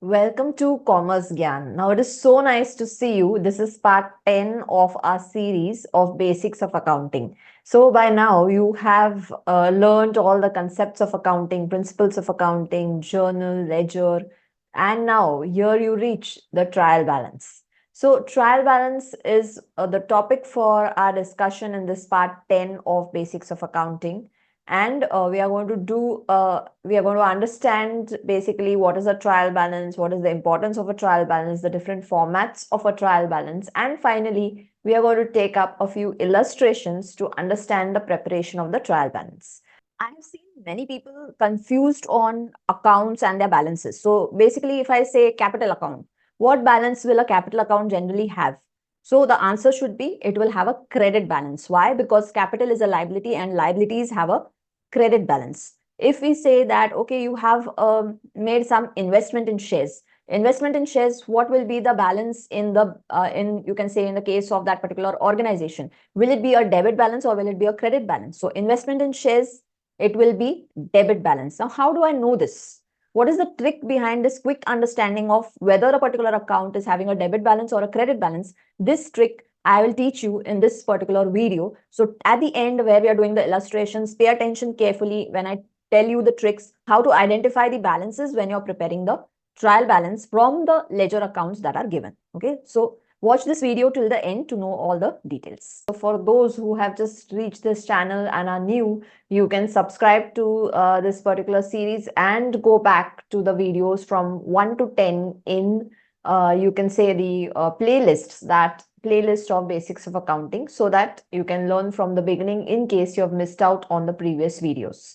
Welcome to Commerce GYAN. Now, it is so nice to see you. This is part 10 of our series of Basics of Accounting. So, by now, you have learned all the concepts of accounting, principles of accounting, journal, ledger, and now here you reach the trial balance. So, trial balance is the topic for our discussion in this part 10 of Basics of Accounting. And we are going to understand basically what is a trial balance, what is the importance of a trial balance, the different formats of a trial balance, and finally we are going to take up a few illustrations to understand the preparation of the trial balance. I have seen many people confused on accounts and their balances. So basically, if I say capital account, what balance will a capital account generally have? So the answer should be it will have a credit balance. Why? Because capital is a liability and liabilities have a credit balance. If we say that, okay, you have made some investment in shares, what will be the balance in you can say in the case of that particular organization? Will it be a debit balance or will it be a credit balance? So investment in shares, it will be debit balance. Now, how do I know this? What is the trick behind this quick understanding of whether a particular account is having a debit balance or a credit balance? This trick I will teach you in this particular video. So at the end where we are doing the illustrations, pay attention carefully when I tell you the tricks, how to identify the balances when you're preparing the trial balance from the ledger accounts that are given. Okay, so watch this video till the end to know all the details. So for those who have just reached this channel and are new, you can subscribe to this particular series and go back to the videos from 1 to 10 in you can say the playlist of basics of accounting, so that you can learn from the beginning in case you have missed out on the previous videos.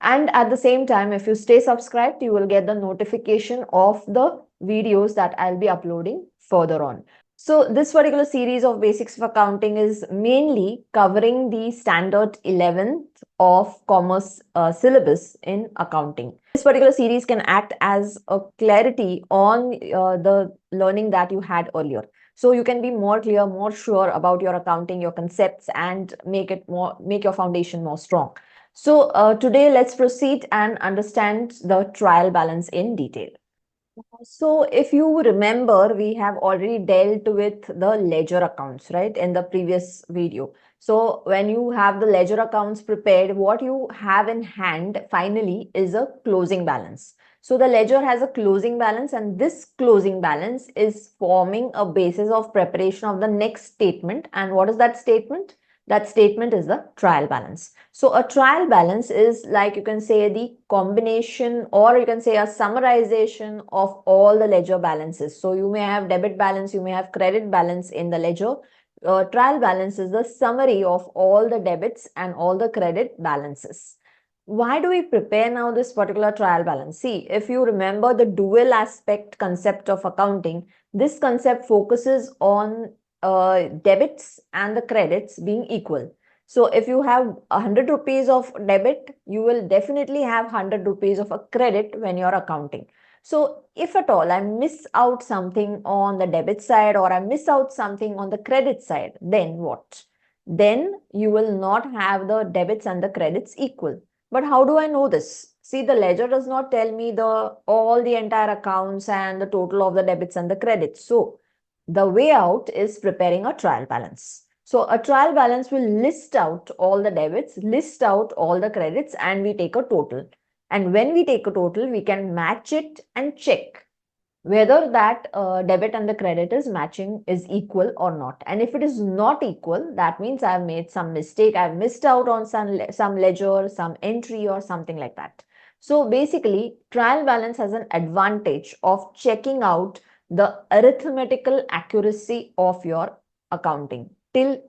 And at the same time, if you stay subscribed, you will get the notification of the videos that I'll be uploading further on. So this particular series of basics of accounting is mainly covering the standard 11th of commerce syllabus in accounting. This particular series can act as a clarity on the learning that you had earlier. So you can be more clear, more sure about your accounting, your concepts, and make your foundation more strong. So today let's proceed and understand the trial balance in detail. So if you remember, we have already dealt with the ledger accounts, right, in the previous video. So when you have the ledger accounts prepared, what you have in hand finally is a closing balance. So the ledger has a closing balance, and this closing balance is forming a basis of preparation of the next statement. And what is that statement? That statement is the trial balance. So a trial balance is, like, you can say the combination, or you can say a summarization of all the ledger balances. So you may have debit balance, you may have credit balance in the ledger. Trial balance is the summary of all the debits and all the credit balances. Why do we prepare now this particular trial balance? See, if you remember the dual aspect concept of accounting, this concept focuses on debits and the credits being equal. So if you have 100 rupees of debit, you will definitely have 100 rupees of a credit when you're accounting. So if at all I miss out something on the debit side or I miss out something on the credit side, then what? Then you will not have the debits and the credits equal. But how do I know this? See, the ledger does not tell me all the entire accounts and the total of the debits and the credits. So the way out is preparing a trial balance. So a trial balance will list out all the debits, list out all the credits, and we take a total. And when we take a total, we can match it and check whether that debit and the credit is matching, is equal or not. And if it is not equal, that means I've made some mistake. I've missed out on some ledger, some entry or something like that. So basically, trial balance has an advantage of checking out the arithmetical accuracy of your accounting till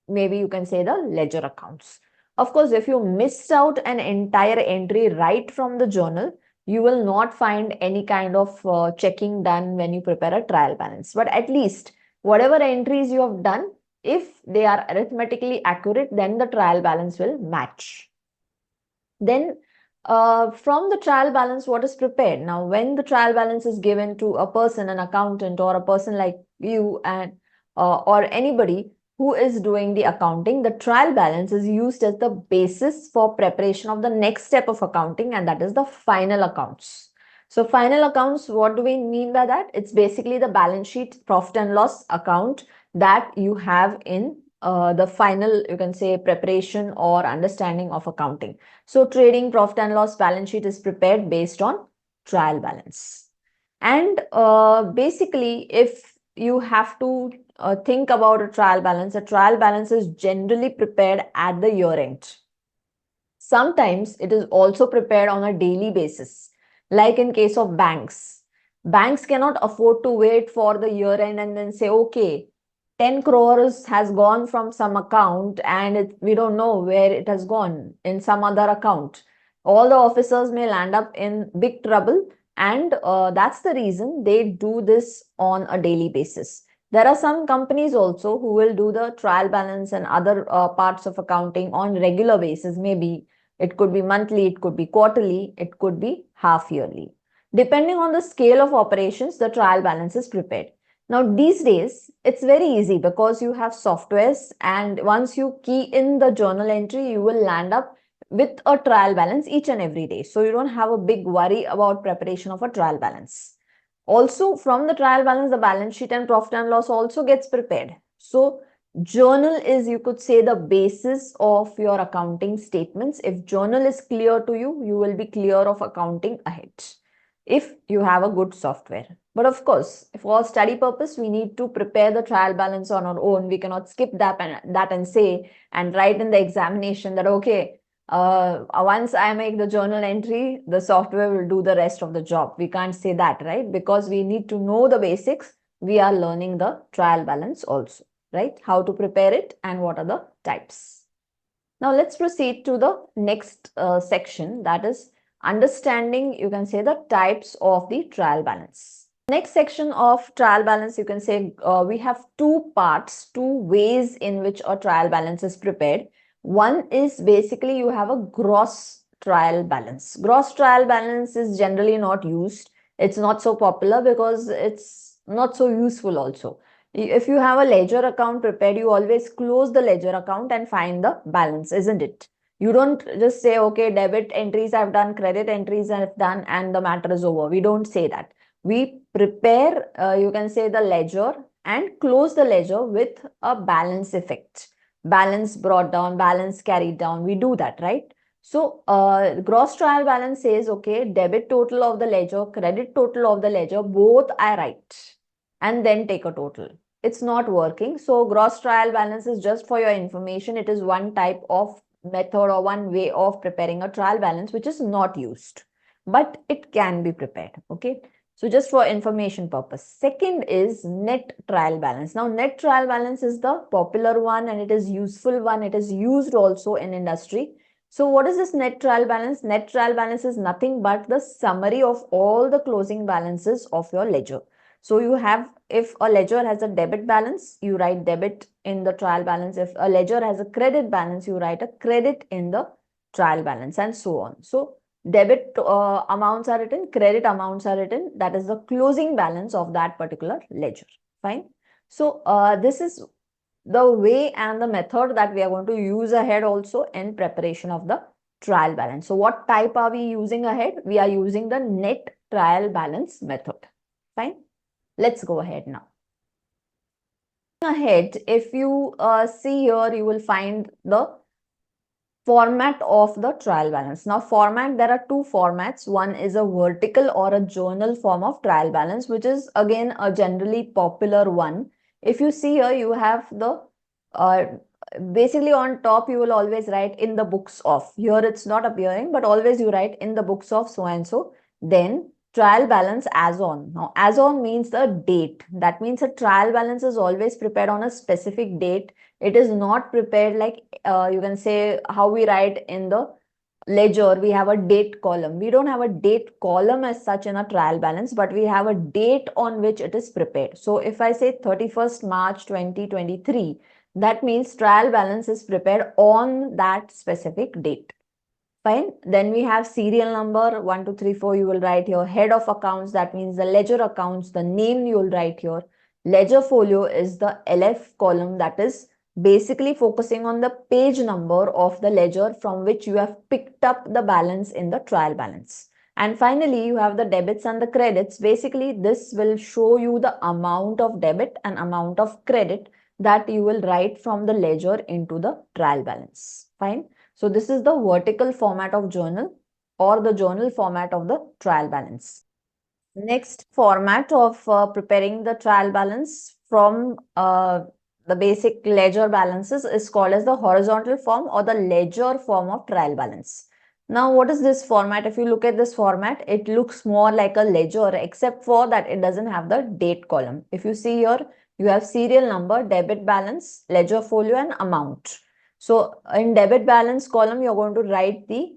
maybe you can say the ledger accounts. Of course, if you missed out an entire entry right from the journal, you will not find any kind of checking done when you prepare a trial balance. But at least whatever entries you have done, if they are arithmetically accurate, then the trial balance will match. Then from the trial balance, what is prepared? Now, when the trial balance is given to a person, an accountant, or a person like you and or anybody who is doing the accounting, the trial balance is used as the basis for preparation of the next step of accounting, and that is the final accounts. So final accounts, what do we mean by that? It's basically the balance sheet, profit and loss account that you have in the final, you can say, preparation or understanding of accounting. So trading profit and loss balance sheet is prepared based on trial balance. And basically, if you have to think about a trial balance is generally prepared at the year end. Sometimes it is also prepared on a daily basis, like in case of banks. Banks cannot afford to wait for the year end and then say, okay, 10 crores has gone from some account and we don't know where it has gone in some other account. All the officers may land up in big trouble, and that's the reason they do this on a daily basis. There are some companies also who will do the trial balance and other parts of accounting on regular basis, maybe it could be monthly, it could be quarterly, it could be half yearly. Depending on the scale of operations, the trial balance is prepared. Now, these days, it's very easy because you have softwares, and once you key in the journal entry, you will land up with a trial balance each and every day. So you don't have a big worry about preparation of a trial balance. Also, from the trial balance, the balance sheet and profit and loss also gets prepared. So journal is, you could say, the basis of your accounting statements. If journal is clear to you, you will be clear of accounting ahead if you have a good software. But of course, for study purpose, we need to prepare the trial balance on our own. We cannot skip that and say and write in the examination that, okay, once I make the journal entry, the software will do the rest of the job. We can't say that, right? Because we need to know the basics. We are learning the trial balance also, right? How to prepare it and what are the types. Now let's proceed to the next section, that is understanding, you can say, the types of the trial balance. Next section of trial balance, you can say we have two parts, two ways in which a trial balance is prepared. One is basically you have a gross trial balance. Gross trial balance is generally not used. It's not so popular because it's not so useful also. If you have a ledger account prepared, you always close the ledger account and find the balance, isn't it? You don't just say, okay, debit entries I've done, credit entries I've done, and the matter is over. We don't say that. We prepare, you can say, the ledger and close the ledger with a balance effect. Balance brought down, balance carried down. We do that, right? So, gross trial balance says, okay, debit total of the ledger, credit total of the ledger, both I write and then take a total. It's not working. So gross trial balance is just for your information. It is one type of method or one way of preparing a trial balance which is not used, but it can be prepared. Okay. So just for information purpose. Second is net trial balance. Now net trial balance is the popular one and it is useful one. It is used also in industry. So what is this net trial balance? Net trial balance is nothing but the summary of all the closing balances of your ledger. So you have, if a ledger has a debit balance, you write debit in the trial balance. If a ledger has a credit balance, you write a credit in the trial balance and so on. So debit amounts are written, credit amounts are written. That is the closing balance of that particular ledger. Fine. So this is the way and the method that we are going to use ahead also in preparation of the trial balance. So what type are we using ahead? We are using the net trial balance method. Fine. Let's go ahead now. Ahead, if you see here, you will find the format of the trial balance. Now, format, there are two formats. One is a vertical or a journal form of trial balance, which is again a generally popular one. If you see here, you have the basically on top, you will always write in the books of. Here it's not appearing, but always you write in the books of so and so. Then trial balance as on. Now, as on means the date. That means a trial balance is always prepared on a specific date. It is not prepared like you can say how we write in the ledger. We have a date column. We don't have a date column as such in a trial balance, but we have a date on which it is prepared. So if I say 31st March 2023, that means trial balance is prepared on that specific date. Fine. Then we have serial number 1, 2, 3, 4. You will write here head of accounts. That means the ledger accounts, the name you will write here. Ledger folio is the LF column, that is basically focusing on the page number of the ledger from which you have picked up the balance in the trial balance. And finally, you have the debits and the credits. Basically, this will show you the amount of debit and amount of credit that you will write from the ledger into the trial balance. Fine. So this is the vertical format of journal or the journal format of the trial balance. Next format of preparing the trial balance from the basic ledger balances is called as the horizontal form or the ledger form of trial balance. Now, what is this format? If you look at this format, it looks more like a ledger, except for that it doesn't have the date column. If you see here, you have serial number, debit balance, ledger folio, and amount. So in debit balance column, you're going to write the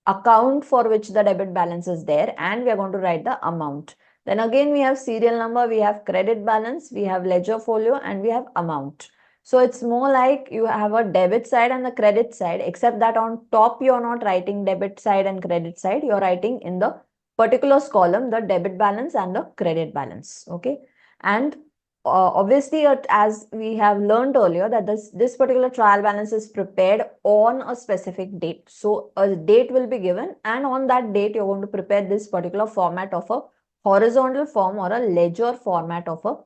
account for which the debit balance is there, and we are going to write the amount. Then again, we have serial number, we have credit balance, we have ledger folio, and we have amount. So it's more like you have a debit side and the credit side, except that on top you're not writing debit side and credit side, you're writing in the particulars column the debit balance and the credit balance. Okay. And obviously, as we have learned earlier, that this particular trial balance is prepared on a specific date. So a date will be given, and on that date, you're going to prepare this particular format of a horizontal form or a ledger format of a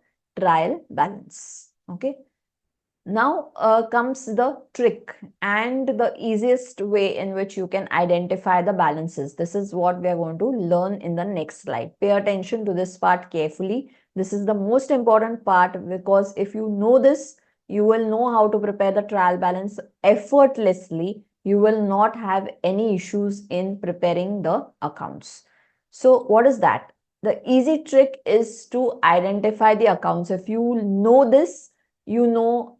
trial balance. Okay. Now comes the trick and the easiest way in which you can identify the balances. This is what we are going to learn in the next slide. Pay attention to this part carefully. This is the most important part, because if you know this, you will know how to prepare the trial balance effortlessly. You will not have any issues in preparing the accounts. So what is that? The easy trick is to identify the accounts. If you know this, you know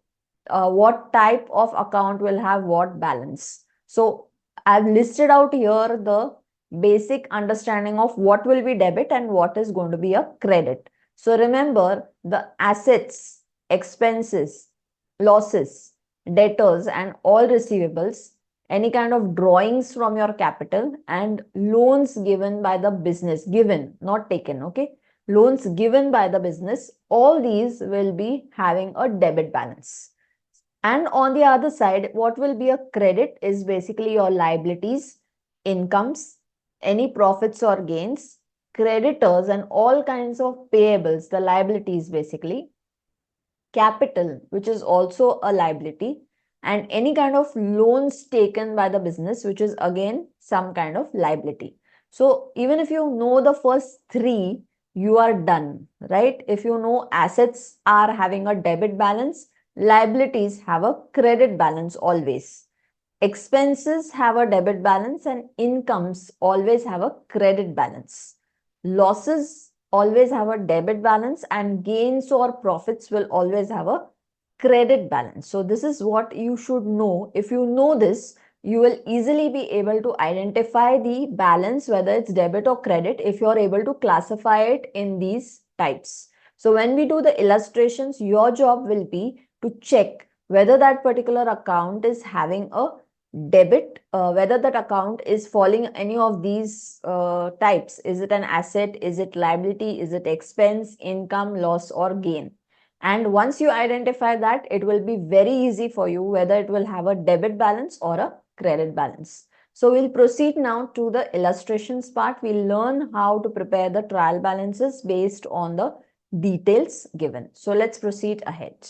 what type of account will have what balance. So I've listed out here the basic understanding of what will be debit and what is going to be a credit. So remember, the assets, expenses, losses, debtors, and all receivables, any kind of drawings from your capital, and loans given by the business, given, not taken, okay? Loans given by the business, all these will be having a debit balance. And on the other side, what will be a credit is basically your liabilities, incomes, any profits or gains, creditors, and all kinds of payables, the liabilities basically, capital, which is also a liability, and any kind of loans taken by the business, which is again some kind of liability. So even if you know the first three, you are done, right? If you know assets are having a debit balance, liabilities have a credit balance always. Expenses have a debit balance and incomes always have a credit balance. Losses always have a debit balance and gains or profits will always have a credit balance. So this is what you should know. If you know this, you will easily be able to identify the balance, whether it's debit or credit, if you're able to classify it in these types. So when we do the illustrations, your job will be to check whether that particular account is having a debit, whether that account is falling any of these types. Is it an asset? Is it liability? Is it expense, income, loss, or gain? And once you identify that, it will be very easy for you whether it will have a debit balance or a credit balance. So we'll proceed now to the illustrations part. We'll learn how to prepare the trial balances based on the details given. So let's proceed ahead.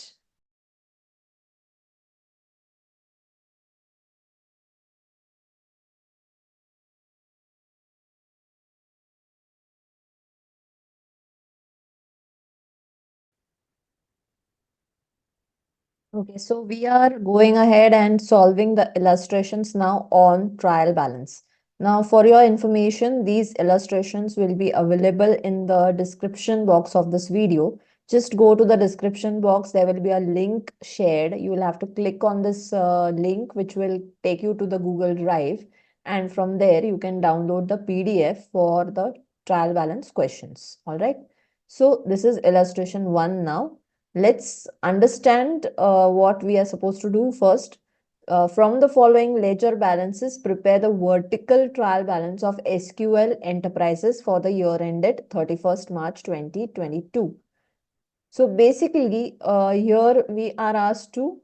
Okay, so we are going ahead and solving the illustrations now on trial balance. Now, for your information, these illustrations will be available in the description box of this video. Just go to the description box. There will be a link shared. You will have to click on this link, which will take you to the Google Drive. And from there, you can download the PDF for the trial balance questions. All right. So this is illustration 1 now. Let's understand what we are supposed to do first. From the following ledger balances, prepare the vertical trial balance of SQL Enterprises for the year ended 31st March 2022. So basically, here we are asked to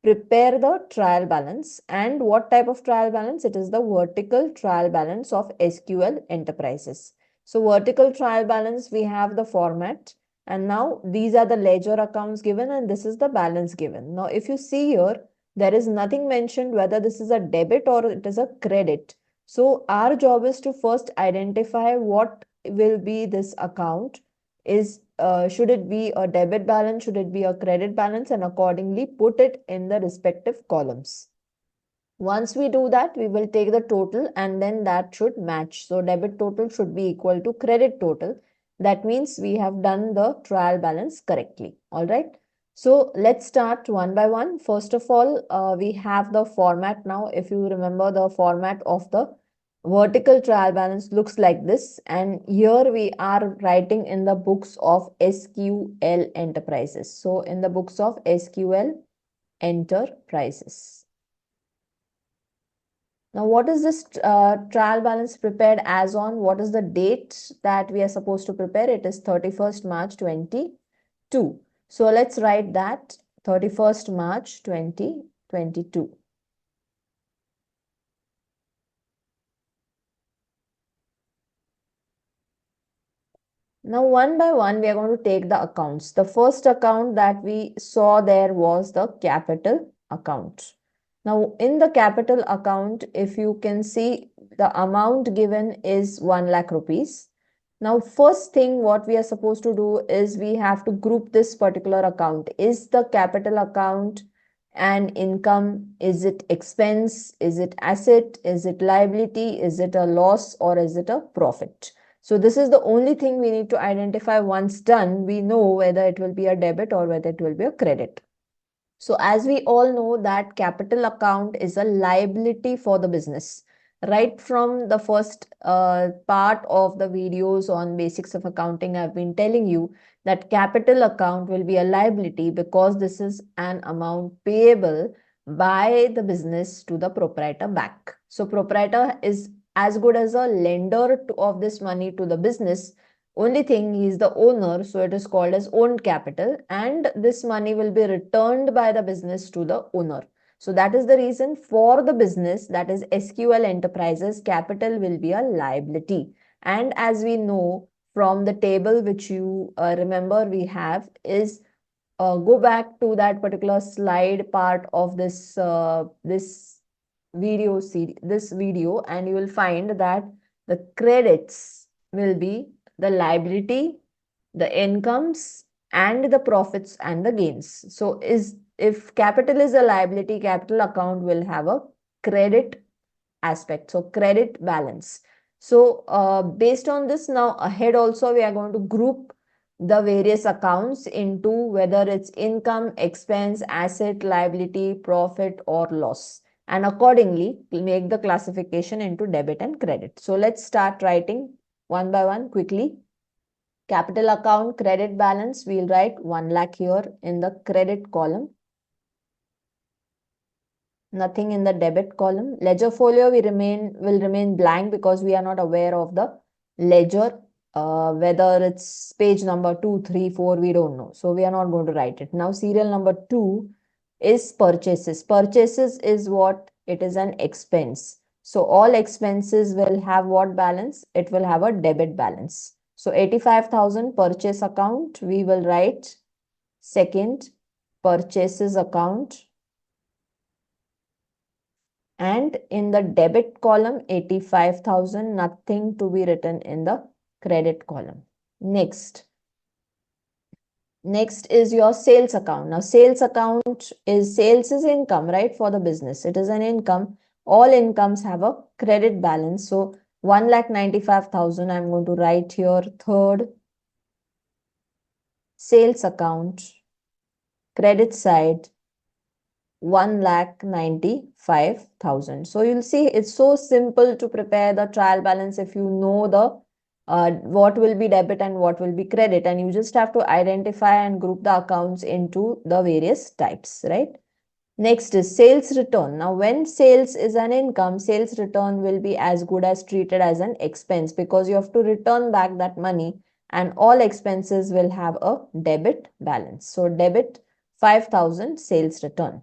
prepare the trial balance. And what type of trial balance? It is the vertical trial balance of SQL Enterprises. So vertical trial balance, we have the format. And now these are the ledger accounts given and this is the balance given. Now if you see here, there is nothing mentioned whether this is a debit or it is a credit. So our job is to first identify what will be this account. Should it be a debit balance, should it be a credit balance, and accordingly put it in the respective columns. Once we do that, we will take the total and then that should match. So debit total should be equal to credit total. That means we have done the trial balance correctly. All right. So let's start one by one. First of all, we have the format now. If you remember, the format of the vertical trial balance looks like this. And here we are writing in the books of SQL Enterprises. So in the books of SQL Enterprises. Now, what is this trial balance prepared as on? What is the date that we are supposed to prepare? It is 31st March 2022. So let's write that 31st March 2022. Now, one by one, we are going to take the accounts. The first account that we saw there was the capital account. Now, in the capital account, if you can see, the amount given is 1 lakh rupees. Now, first thing what we are supposed to do is we have to group this particular account. Is the capital account an income? Is it expense? Is it asset? Is it liability? Is it a loss or is it a profit? So this is the only thing we need to identify. Once done, we know whether it will be a debit or whether it will be a credit. So as we all know that capital account is a liability for the business. Right from the first part of the videos on basics of accounting, I've been telling you that capital account will be a liability because this is an amount payable by the business to the proprietor back. So proprietor is as good as a lender of this money to the business. Only thing, he is the owner, so it is called as owned capital, and this money will be returned by the business to the owner. So that is the reason for the business, that is SQL Enterprises, capital will be a liability. And as we know from the table which you remember we have is, go back to that particular slide part of this video and you will find that the credits will be the liability, the incomes, and the profits and the gains. So if capital is a liability, capital account will have a credit aspect. So credit balance. So based on this, now ahead also we are going to group the various accounts into whether it's income, expense, asset, liability, profit or loss. And accordingly, we make the classification into debit and credit. So let's start writing one by one quickly. Capital account credit balance, we'll write 1 lakh here in the credit column. Nothing in the debit column. Ledger folio will remain blank because we are not aware of the ledger. Whether it's page number 2, 3, 4, we don't know. So we are not going to write it. Now serial number 2 is purchases. Purchases is what? It is an expense. So all expenses will have what balance? It will have a debit balance. So 85,000 purchase account, we will write second purchases account. And in the debit column, 85,000, nothing to be written in the credit column. Next is your sales account. Now, sales account is, sales is income, right, for the business. It is an income. All incomes have a credit balance. So, 1,95,000, I'm going to write here third sales account, credit side, 1,95,000. So you'll see it's so simple to prepare the trial balance if you know the what will be debit and what will be credit, and you just have to identify and group the accounts into the various types, right? Next is sales return. Now, when sales is an income, sales return will be as good as treated as an expense because you have to return back that money and all expenses will have a debit balance. So debit 5,000 sales return.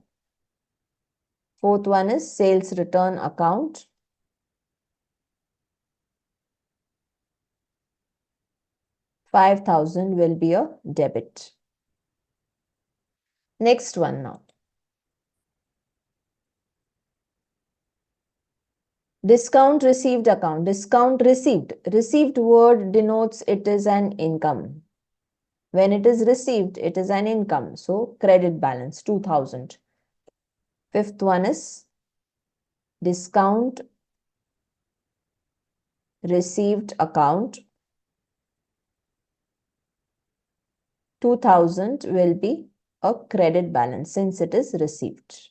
Fourth one is sales return account. $5,000 will be a debit. Next one now. Discount received account. Discount received. Received word denotes it is an income. When it is received, it is an income. So credit balance 2,000. Fifth one is discount received account. 2,000 will be a credit balance since it is received.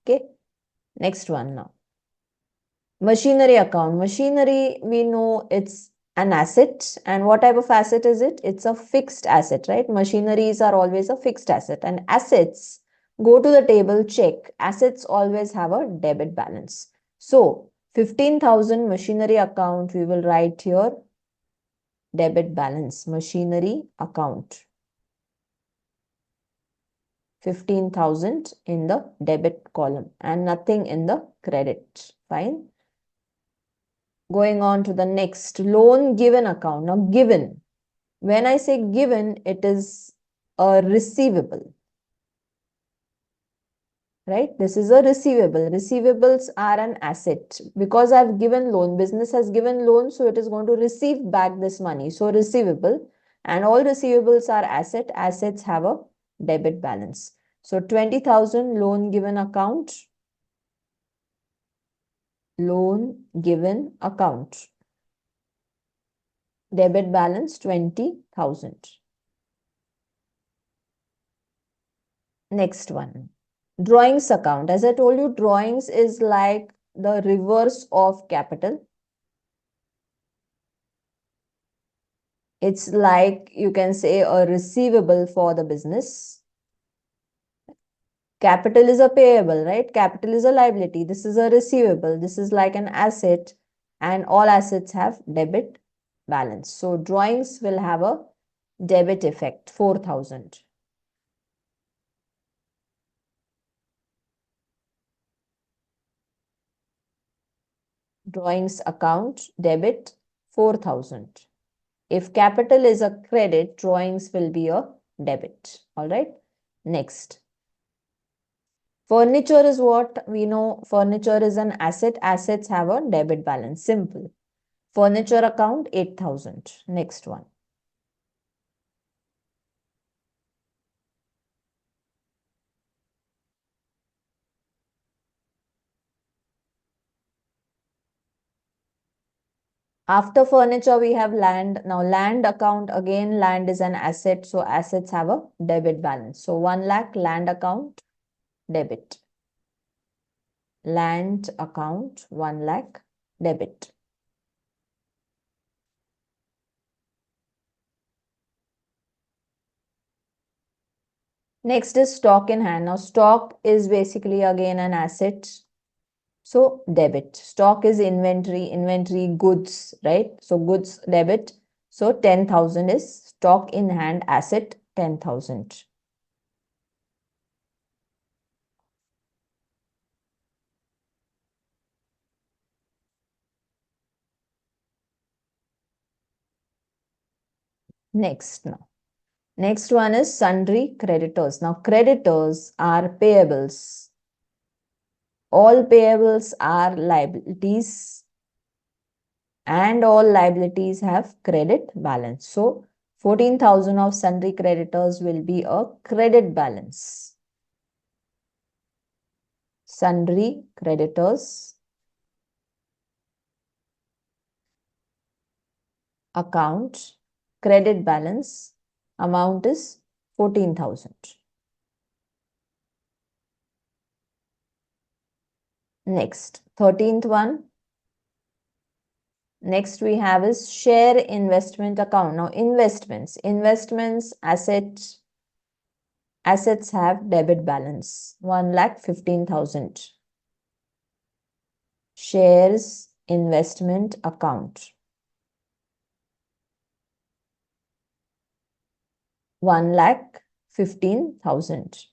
Okay. Next one now. Machinery account. Machinery, we know it's an asset. And what type of asset is it? It's a fixed asset, right? Machineries are always a fixed asset. And assets, go to the table, check. Assets always have a debit balance. So, 15,000 machinery account, we will write here debit balance. Machinery account. 15,000 in the debit column and nothing in the credit. Fine. Going on to the next, loan given account. Now, given. When I say given, it is a receivable. Right? This is a receivable. Receivables are an asset. Because I've given loan, business has given loan, so it is going to receive back this money. So, receivable. And all receivables are asset. Assets have a debit balance. So, 20,000 loan given account. Loan given account. Debit balance 20,000. Next one. Drawings account. As I told you, drawings is like the reverse of capital. It's like you can say a receivable for the business. Capital is a payable, right? Capital is a liability. This is a receivable. This is like an asset, and all assets have debit balance. So drawings will have a debit effect, 4,000. Drawings account, debit, 4,000. If capital is a credit, drawings will be a debit. All right. Next. Furniture is what? We know furniture is an asset. Assets have a debit balance. Simple. Furniture account, 8,000. Next one. After furniture, we have land. Now, land account, again, land is an asset. So, assets have a debit balance. So, 1 lakh land account, debit. Land account, 1 lakh, debit. Next is stock in hand. Now, stock is basically again an asset. So, debit. Stock is inventory goods, right? So, goods debit. So, 10,000 is stock in hand asset, 10,000. Next now. Next one is sundry creditors. Now, creditors are payables. All payables are liabilities and all liabilities have credit balance. So, 14,000 of sundry creditors will be a credit balance. Sundry creditors account credit balance amount is 14,000. Next, 13th one. Next we have is share investment account. Now investments assets have debit balance 1,15,000. Shares investment account 1,15,000.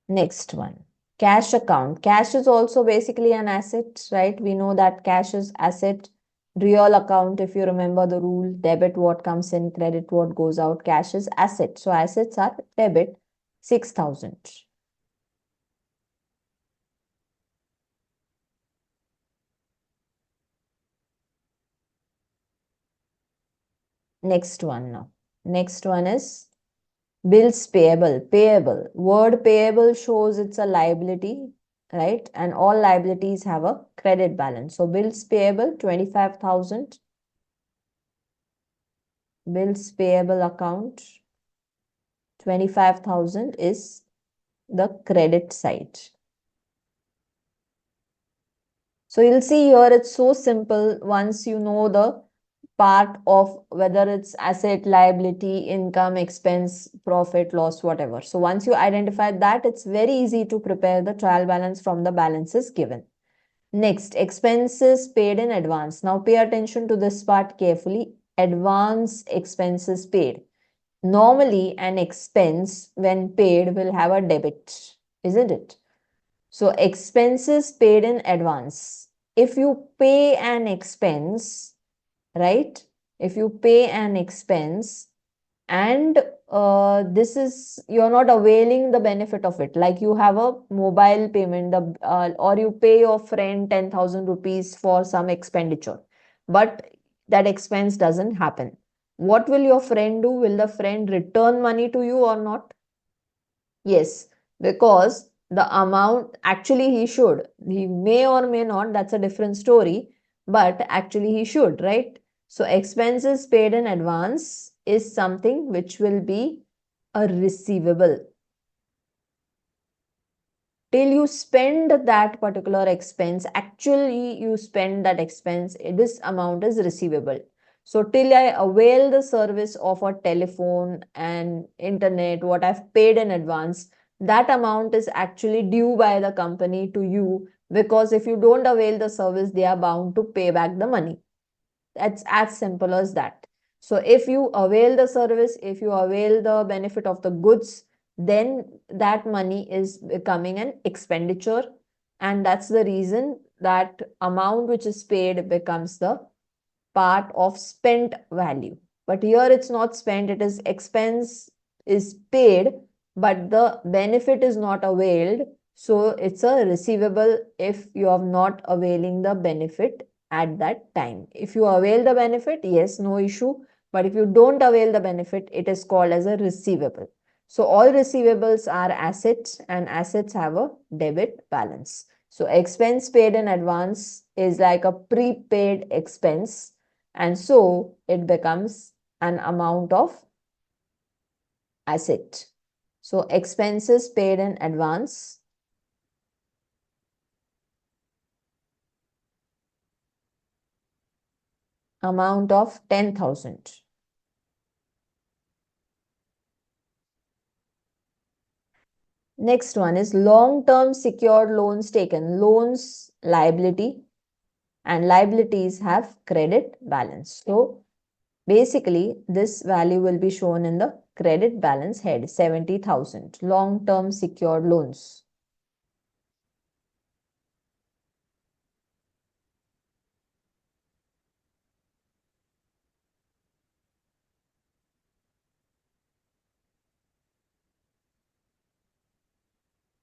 Next one, cash account. Cash is also basically an asset, right? We know that cash is asset. Real account, if you remember the rule, debit what comes in, credit what goes out. Cash is asset. So assets are debit 6,000. Next one now. Next one is bills payable. Payable. Word payable shows it's a liability, right? And all liabilities have a credit balance. So bills payable 25,000. Bills payable account 25,000 is the credit side. So you'll see here it's so simple once you know the part of whether it's asset, liability, income, expense, profit, loss, whatever. So once you identify that, it's very easy to prepare the trial balance from the balances given. Next, expenses paid in advance. Now pay attention to this part carefully. Advance expenses paid. Normally, an expense when paid will have a debit, isn't it? So expenses paid in advance. If you pay an expense, right? If you pay an expense and this is you're not availing the benefit of it, like you have a mobile payment or you pay your friend 10,000 rupees for some expenditure, but that expense doesn't happen. What will your friend do? Will the friend return money to you or not? Yes, because the amount actually he should. He may or may not, that's a different story, but actually he should, right? So expenses paid in advance is something which will be a receivable. Till you spend that particular expense, actually you spend that expense, this amount is receivable. So till I avail the service of a telephone and internet, what I've paid in advance, that amount is actually due by the company to you, because if you don't avail the service, they are bound to pay back the money. That's as simple as that. So if you avail the service, if you avail the benefit of the goods, then that money is becoming an expenditure. And that's the reason that amount which is paid becomes the part of spent value. But here it's not spent, it is expense is paid, but the benefit is not availed. So it's a receivable if you are not availing the benefit at that time. If you avail the benefit, yes, no issue. But if you don't avail the benefit, it is called as a receivable. So all receivables are assets and assets have a debit balance. So expense paid in advance is like a prepaid expense, and so it becomes an amount of asset. So expenses paid in advance, amount of 10,000. Next one is long-term secured loans taken. Loans liability and liabilities have credit balance. So basically this value will be shown in the credit balance head, 70,000. Long-term secured loans.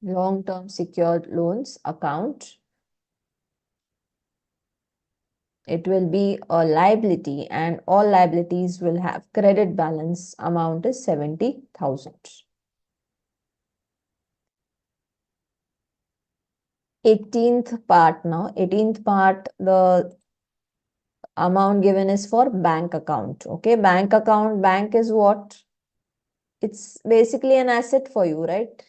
Long-term secured loans account, it will be a liability and all liabilities will have credit balance, amount is 70,000. 18th part now. 18th part, the amount given is for bank account. Okay, bank account, bank is what? It's basically an asset for you, right?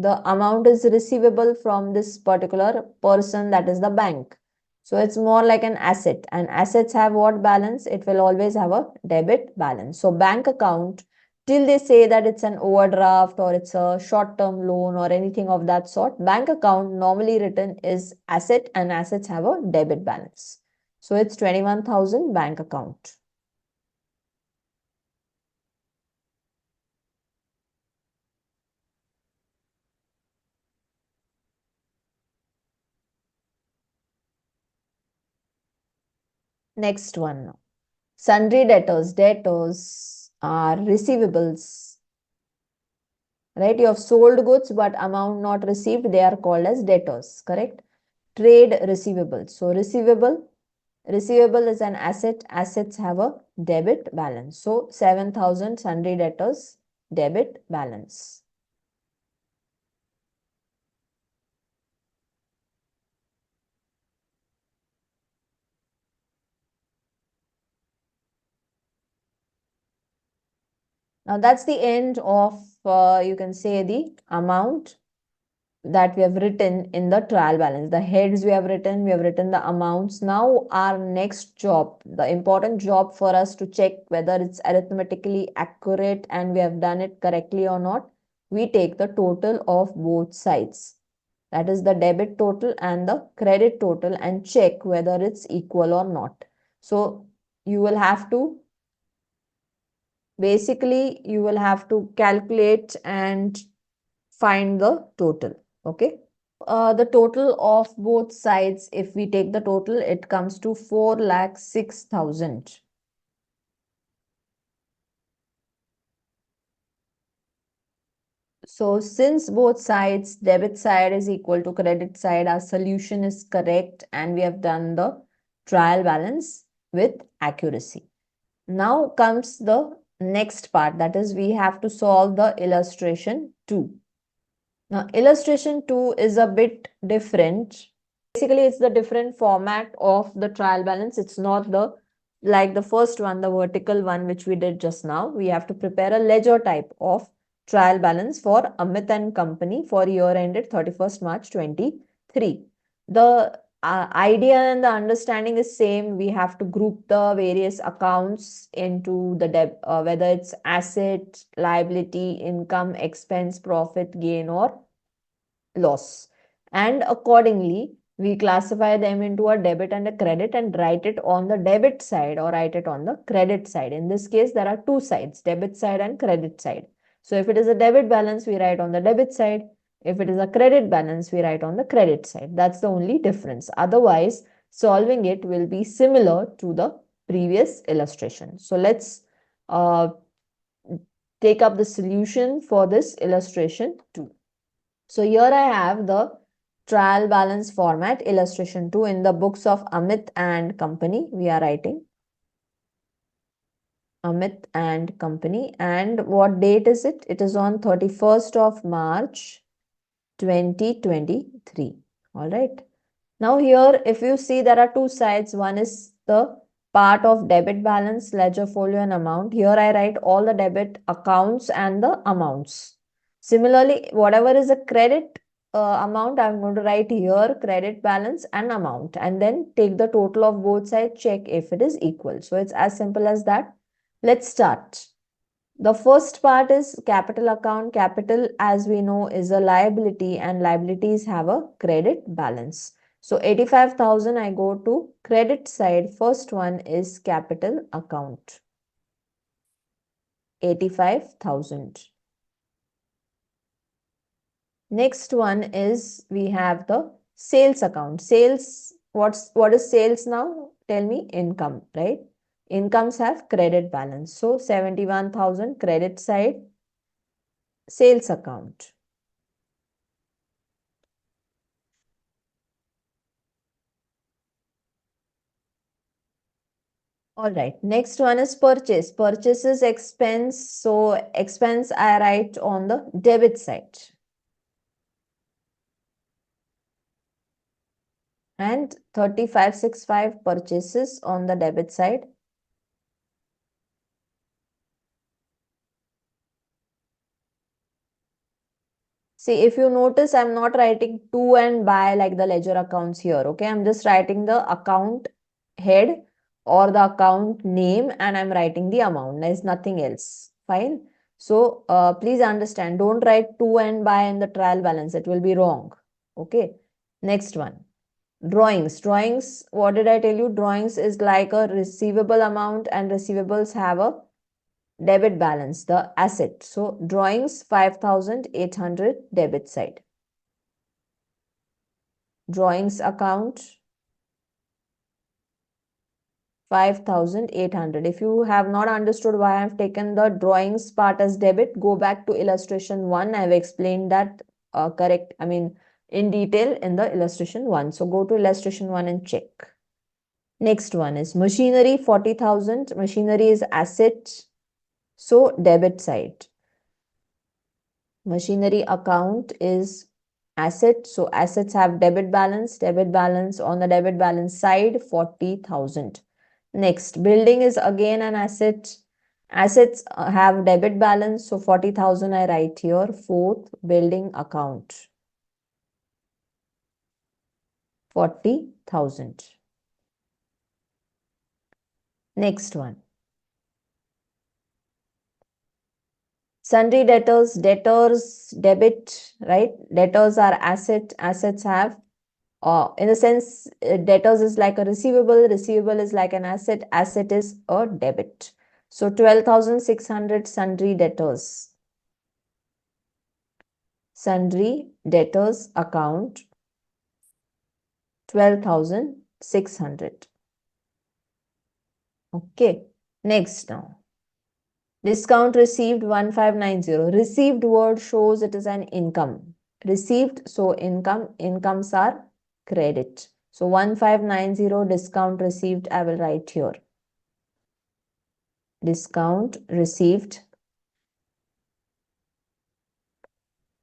The amount is receivable from this particular person, that is the bank. So it's more like an asset, and assets have what balance? It will always have a debit balance. So bank account, till they say that it's an overdraft or it's a short-term loan or anything of that sort, bank account normally written is asset and assets have a debit balance. So it's 21,000 bank account. Next one now. Sundry debtors. Debtors are receivables. Right? You have sold goods but amount not received. They are called as debtors. Correct? Trade receivables. So receivable is an asset. Assets have a debit balance. So 7,000 sundry debtors debit balance. Now that's the end of, you can say, the amount that we have written in the trial balance. The heads we have written the amounts. Now our next job, the important job for us to check whether it's arithmetically accurate and we have done it correctly or not, we take the total of both sides. That is the debit total and the credit total, and check whether it's equal or not. So you will have to, basically you will have to calculate and find the total. Okay. The total of both sides, if we take the total, it comes to 4,06,000. So since both sides, debit side is equal to credit side, our solution is correct and we have done the trial balance with accuracy. Now comes the next part, that is we have to solve the illustration 2. Now illustration 2 is a bit different. Basically, it's the different format of the trial balance. It's not the like the first one, the vertical one, which we did just now. We have to prepare a ledger type of trial balance for Amit and Company for year ended 31st March 23. The idea and the understanding is same. We have to group the various accounts into the whether it's asset, liability, income, expense, profit, gain, or loss. And accordingly, we classify them into a debit and a credit and write it on the debit side or write it on the credit side. In this case, there are two sides, debit side and credit side. So if it is a debit balance, we write on the debit side. If it is a credit balance, we write on the credit side. That's the only difference. Otherwise, solving it will be similar to the previous illustration. So let's take up the solution for this illustration 2. So here I have the trial balance format illustration 2 in the books of Amit and Company. We are writing Amit and Company. And what date is it? It is on 31st of March 2023. All right. Now here, if you see, there are two sides. One is the part of debit balance, ledger folio and amount. Here I write all the debit accounts and the amounts. Similarly, whatever is a credit amount, I'm going to write here credit balance and amount, and then take the total of both sides, check if it is equal. So it's as simple as that. Let's start. The first part is capital account. Capital, as we know, is a liability and liabilities have a credit balance. So 85,000, I go to credit side. First one is capital account. 85,000. Next one is we have the sales account. Sales, what is sales now? Tell me. Income, right? Incomes have credit balance. So 71,000 credit side, sales account. All right. Next one is purchase. Purchase is expense. So expense I write on the debit side. And 3565 purchases on the debit side. See, if you notice, I'm not writing to and by like the ledger accounts here. Okay, I'm just writing the account head or the account name and I'm writing the amount. There's nothing else. Fine. So please understand, don't write to and by in the trial balance. It will be wrong. Okay. Next one. Drawings. Drawings, what did I tell you? Drawings is like a receivable amount and receivables have a debit balance, the asset. So drawings 5,800 debit side. Drawings account 5,800. If you have not understood why I have taken the drawings part as debit, go back to illustration 1. I have explained that in detail in the illustration 1. So go to illustration 1 and check. Next one is machinery, 40,000. Machinery is asset, so debit side. Machinery account is asset, so assets have debit balance on the debit balance side, 40,000. Next, building is again an asset. Assets have debit balance, so 40,000 I write here. Fourth, building account, 40,000. Next one. Sundry debtors, debit, right? Debtors are asset, assets have, in a sense, debtors is like a receivable is like an asset is a debit. So 12,600 sundry debtors. Sundry debtors account, 12,600. Okay, next now. Discount received 1590. Received word shows it is an income. Received, so incomes are credit. So 1590 discount received I will write here. Discount received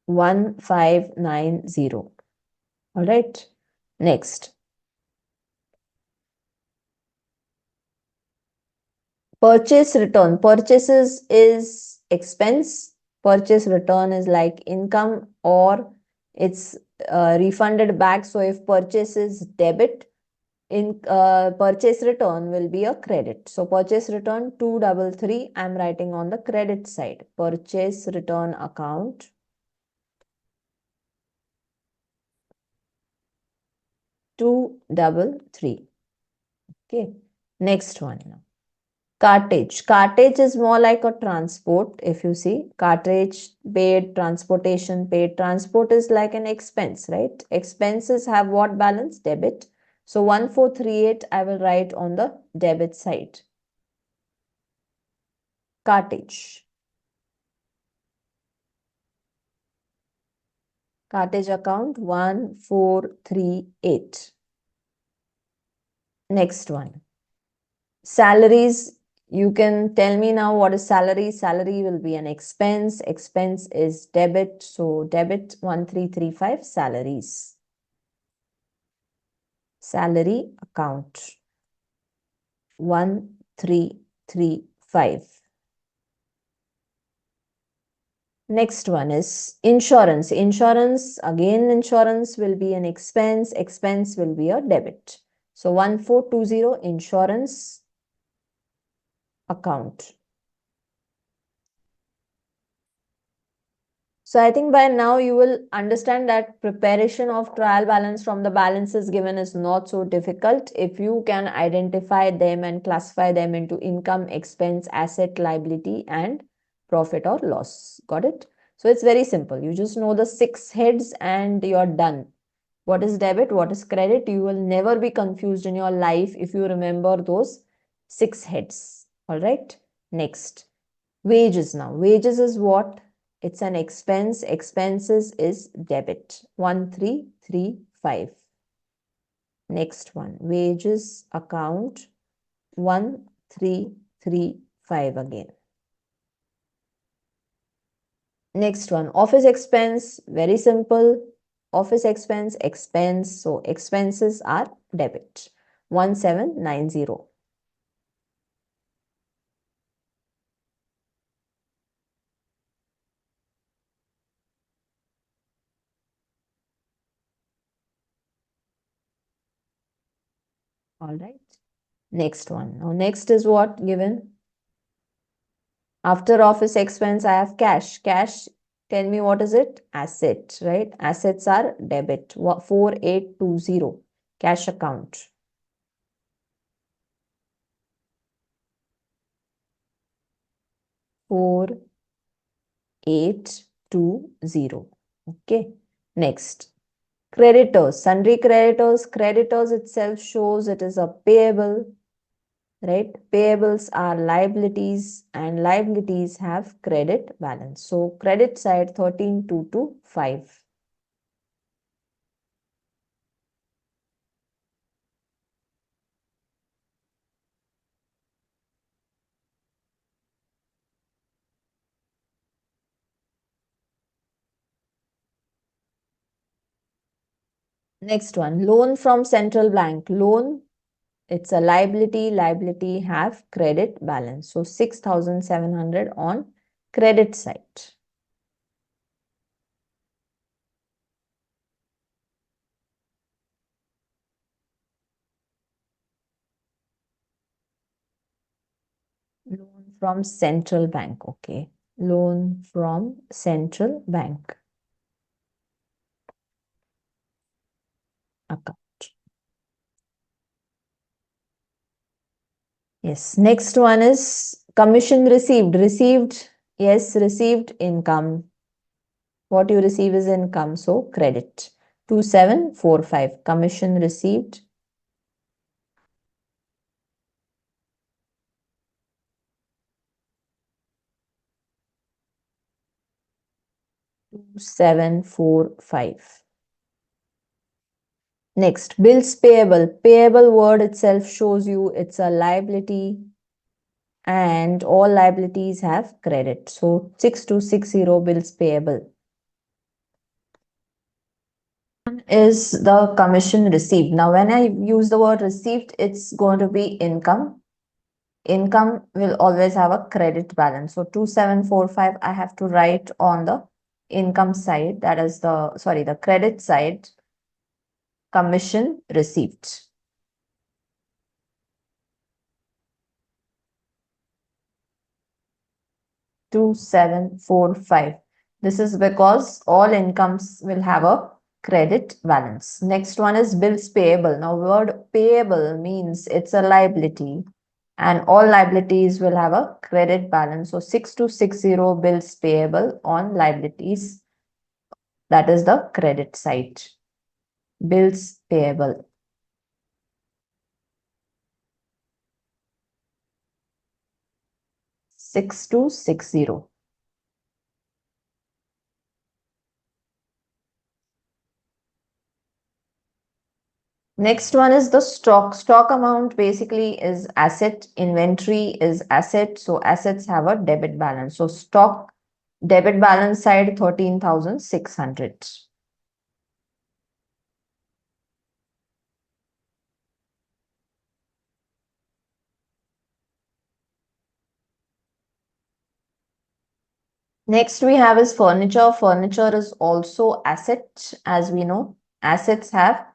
1590. All right. Next. Purchase return. Purchases is expense. Purchase return is like income or it's refunded back. So if purchase is debit, in purchase return will be a credit. So purchase return 233 I am writing on the credit side. Purchase return account 233. Okay. Next one now. Cartage. Cartage is more like a transport. If you see, cartage paid, transportation paid. Transport is like an expense, right? Expenses have what balance? Debit. So 1438 I will write on the debit side. Cartage. Cartage account 1438. Next one. Salaries. You can tell me now what is salary. Salary will be an expense. Expense is debit. So debit 1335 salaries. Salary account 1335. Next one is insurance. Insurance, again insurance will be an expense. Expense will be a debit. So 1420 insurance account. So I think by now you will understand that preparation of trial balance from the balances given is not so difficult if you can identify them and classify them into income, expense, asset, liability, and profit or loss. Got it? So it's very simple. You just know the 6 heads and you're done. What is debit? What is credit? You will never be confused in your life if you remember those 6 heads. All right. Next. Wages now. Wages is what? It's an expense. Expenses is debit. 1335. Next one. Wages account 1335 again. Next one. Office expense. Very simple. Office expense, expense. So expenses are debit. 1790. All right. Next one. Now, next is what given? After office expense, I have cash. Cash, tell me what is it? Asset, right? Assets are debit. 4820. Cash account. Four, 820. Okay. Next. Creditors. Sundry creditors. Creditors itself shows it is a payable. right? Payables are liabilities and liabilities have credit balance. So credit side 13,225. Next one, loan from central bank. Loan, it's a liability. Liability have credit balance. So 6,700 on credit side. Loan from central bank. Okay. Loan from central bank account. Yes. Next one is commission received. Received. Yes. Received income. What you receive is income. So credit. 2745. Commission received. 2745. Next, bills payable. Payable word itself shows you it's a liability and all liabilities have credit. So 6260 bills payable. Is the commission received. Now, when I use the word received, it's going to be income. Income will always have a credit balance. So 2745, I have to write on the income side. That is the credit side, commission received. 2745. This is because all incomes will have a credit balance. Next one is bills payable. Now, word payable means it's a liability and all liabilities will have a credit balance. So 6260 bills payable on liabilities. That is the credit side. Bills payable. 6260. Next one is the stock. Stock amount basically is asset. Inventory is asset. So assets have a debit balance. So stock debit balance side 13,600. Next we have is furniture. Furniture is also asset, as we know. Assets have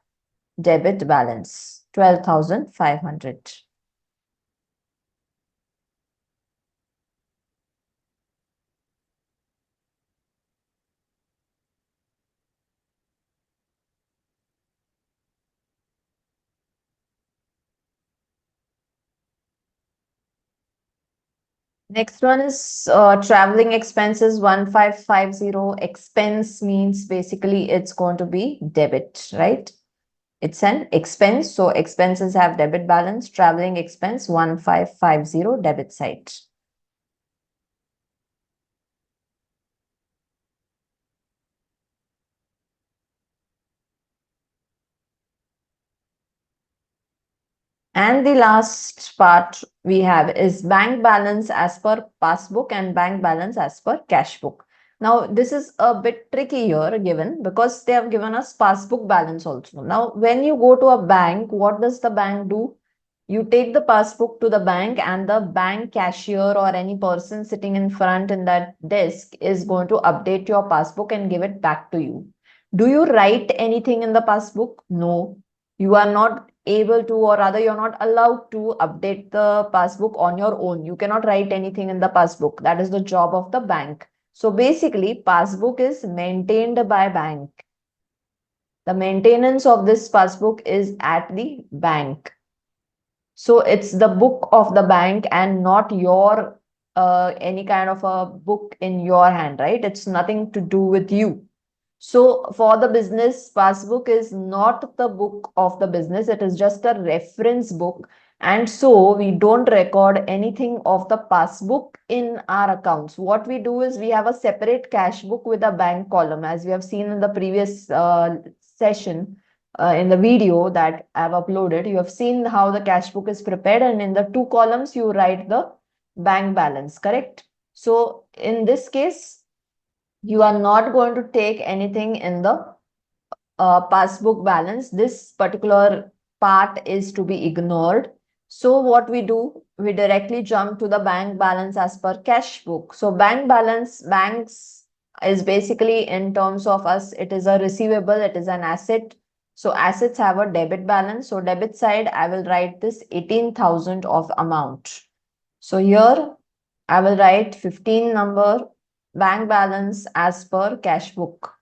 debit balance 12,500. Next one is traveling expenses 1550. Expense means basically it's going to be debit, right? It's an expense. So expenses have debit balance. Traveling expense 1550 debit side. And the last part we have is bank balance as per passbook and bank balance as per cash book. Now, this is a bit tricky here given because they have given us passbook balance also. Now, when you go to a bank, what does the bank do? You take the passbook to the bank and the bank cashier or any person sitting in front in that desk is going to update your passbook and give it back to you. Do you write anything in the passbook? No. You are not able to, or rather you're not allowed to update the passbook on your own. You cannot write anything in the passbook. That is the job of the bank. So basically, passbook is maintained by bank. The maintenance of this passbook is at the bank. So it's the book of the bank and not your any kind of a book in your hand, right? It's nothing to do with you. So for the business, passbook is not the book of the business. It is just a reference book And so we don't record anything of the passbook in our accounts. What we do is we have a separate cash book with a bank column, as we have seen in the previous session. In the video that I've uploaded, you have seen how the cash book is prepared, and in the two columns you write the bank balance, correct? So in this case, you are not going to take anything in the passbook balance. This particular part is to be ignored. So what we do, we directly jump to the bank balance as per cash book. So bank balance, banks is basically in terms of us, it is a receivable, it is an asset. So assets have a debit balance. So debit side, I will write this 18,000 of amount. So here I will write 15 number bank balance as per cash book.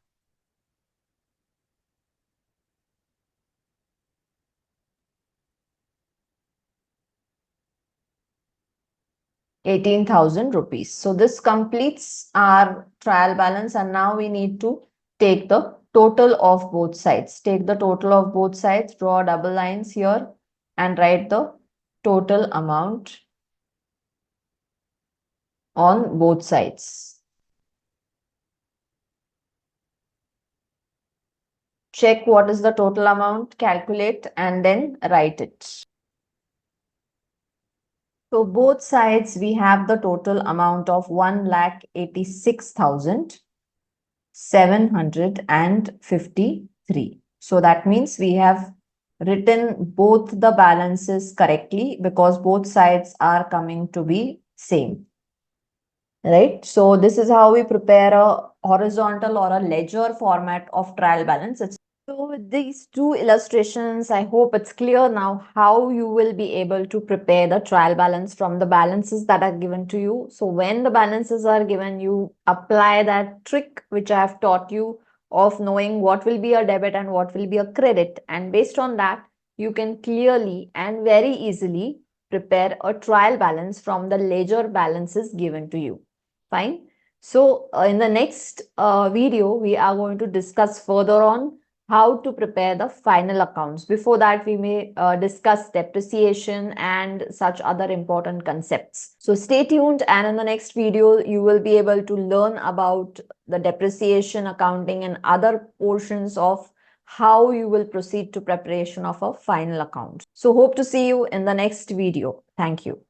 18,000 rupees. So this completes our trial balance, and now we need to take the total of both sides. Take the total of both sides, draw double lines here and write the total amount on both sides. Check what is the total amount, calculate and then write it. So both sides we have the total amount of 1,86,753. So that means we have written both the balances correctly because both sides are coming to be same. Right? So this is how we prepare a horizontal or a ledger format of trial balance. So with these two illustrations, I hope it's clear now how you will be able to prepare the trial balance from the balances that are given to you. So when the balances are given, you apply that trick which I have taught you of knowing what will be a debit and what will be a credit. And based on that, you can clearly and very easily prepare a trial balance from the ledger balances given to you. Fine. So in the next video, we are going to discuss further on how to prepare the final accounts. Before that, we may discuss depreciation and such other important concepts. So stay tuned, and in the next video, you will be able to learn about the depreciation accounting and other portions of how you will proceed to preparation of a final account. So hope to see you in the next video. Thank you.